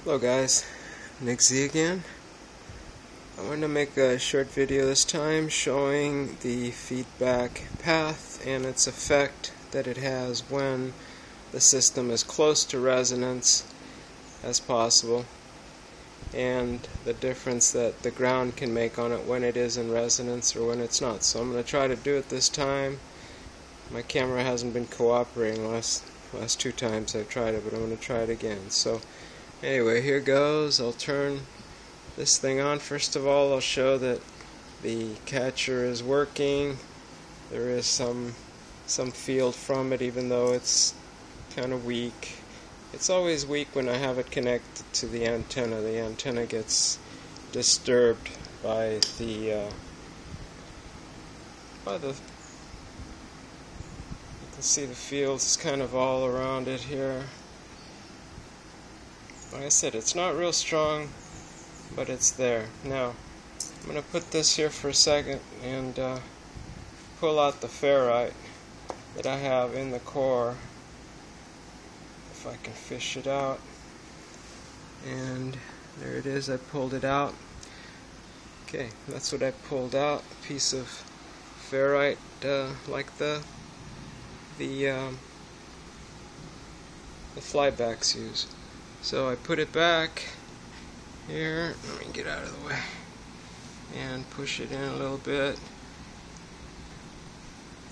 Hello guys, Nick Z again. I want to make a short video this time showing the feedback path and its effect that it has when the system is close to resonance as possible, and the difference that the ground can make on it when it is in resonance or when it's not. So I'm going to try to do it this time. My camera hasn't been cooperating last two times I've tried it, but I'm going to try it again. So anyway, here goes. I'll turn this thing on. First of all, I'll show that the kacher is working. There is some field from it, even though it's kind of weak. It's always weak when I have it connected to the antenna. The antenna gets disturbed by the you can see the fields kind of all around it here. Like I said, it's not real strong, but it's there. Now, I'm going to put this here for a second and pull out the ferrite that I have in the core, if I can fish it out. And there it is, I pulled it out. Okay, that's what I pulled out, a piece of ferrite like the flybacks use. So I put it back here. Let me get out of the way and push it in a little bit.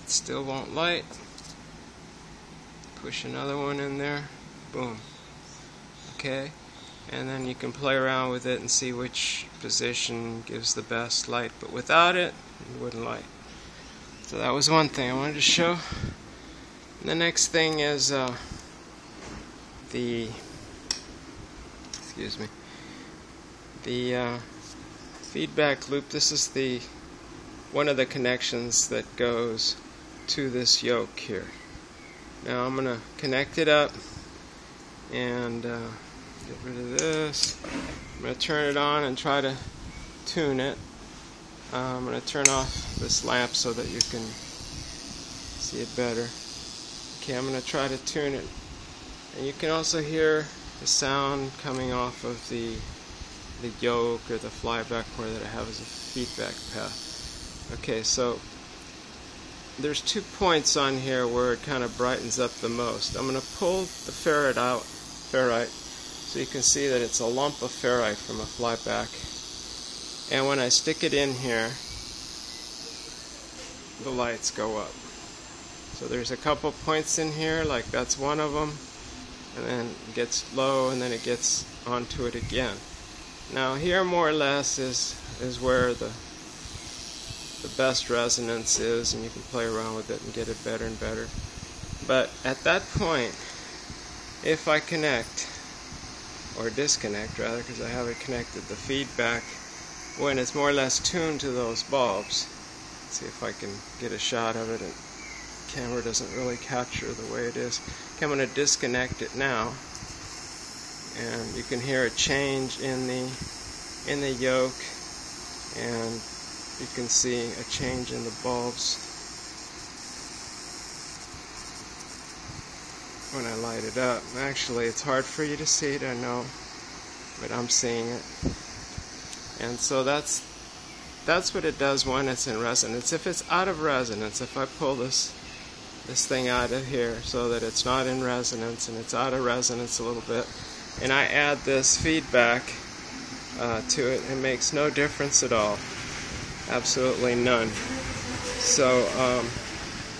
It still won't light. Push another one in there. Boom. Okay, and then you can play around with it and see which position gives the best light, but without it, it wouldn't light. So that was one thing I wanted to show. The next thing is the feedback loop. This is one of the connections that goes to this yoke here. Now I'm going to connect it up and get rid of this. I'm going to turn it on and try to tune it. I'm going to turn off this lamp so that you can see it better. Okay, I'm going to try to tune it. And you can also hear the sound coming off of the yoke or the flyback core that I have as a feedback path. Okay, so there's 2 points on here where it kind of brightens up the most. I'm going to pull the ferrite so you can see that it's a lump of ferrite from a flyback. And when I stick it in here, the lights go up. So there's a couple points in here, like that's one of them, and then it gets low and then it gets onto it again. Now here more or less is where the best resonance is, and you can play around with it and get it better and better. But at that point, if I connect, or disconnect rather, because I have it connected, the feedback, when it's more or less tuned to those bulbs, let's see if I can get a shot of it. The camera doesn't really capture the way it is. Okay, I'm going to disconnect it now, and you can hear a change in the yoke, and you can see a change in the bulbs when I light it up. Actually, it's hard for you to see it, I know, but I'm seeing it. And so that's what it does when it's in resonance. If it's out of resonance, if I pull this thing out of here so that it's not in resonance and it's out of resonance a little bit, and I add this feedback to it, it makes no difference at all. Absolutely none. So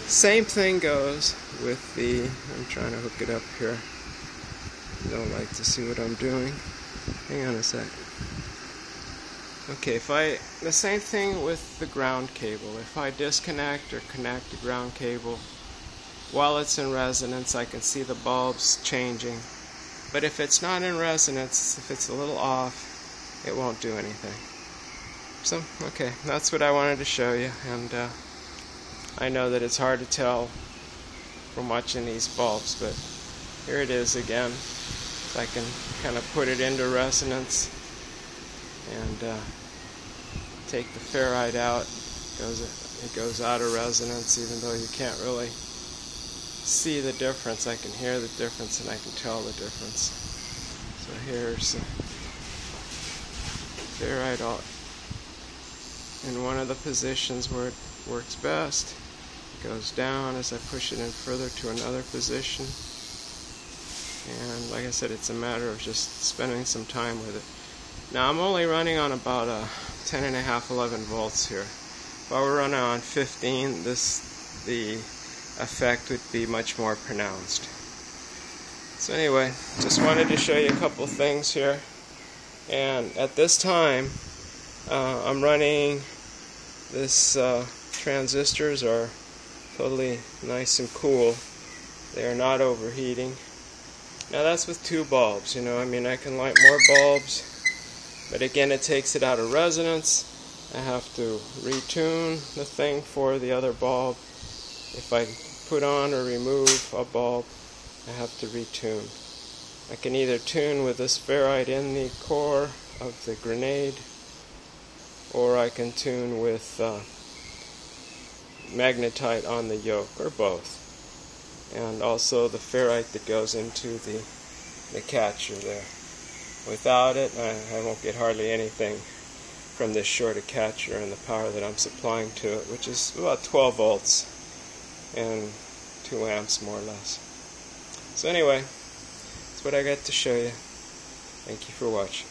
same thing goes with I'm trying to hook it up here. You don't like to see what I'm doing. Hang on a sec. Okay, the same thing with the ground cable. If I disconnect or connect the ground cable while it's in resonance, I can see the bulbs changing. But if it's not in resonance, if it's a little off, it won't do anything. So, okay, that's what I wanted to show you, and I know that it's hard to tell from watching these bulbs, but here it is again. So I can kind of put it into resonance and take the ferrite out. It goes out of resonance, even though you can't really see the difference. I can hear the difference and I can tell the difference. So here's ferrite out in one of the positions where it works best. It goes down as I push it in further to another position. And like I said, it's a matter of just spending some time with it. Now I'm only running on about 10.5, 11 volts here. If I were running on 15, the effect would be much more pronounced. So anyway, just wanted to show you a couple things here. And at this time, I'm running this transistors are totally nice and cool. They are not overheating. Now that's with 2 bulbs, you know, I mean I can light more bulbs, but again it takes it out of resonance. I have to retune the thing for the other bulb. If I put on or remove a bulb, I have to retune. I can either tune with this ferrite in the core of the grenade, or I can tune with magnetite on the yoke, or both. And also the ferrite that goes into the kacher there. Without it, I won't get hardly anything from this short kacher and the power that I'm supplying to it, which is about 12 volts and 2 amps more or less. So anyway, that's what I got to show you. Thank you for watching.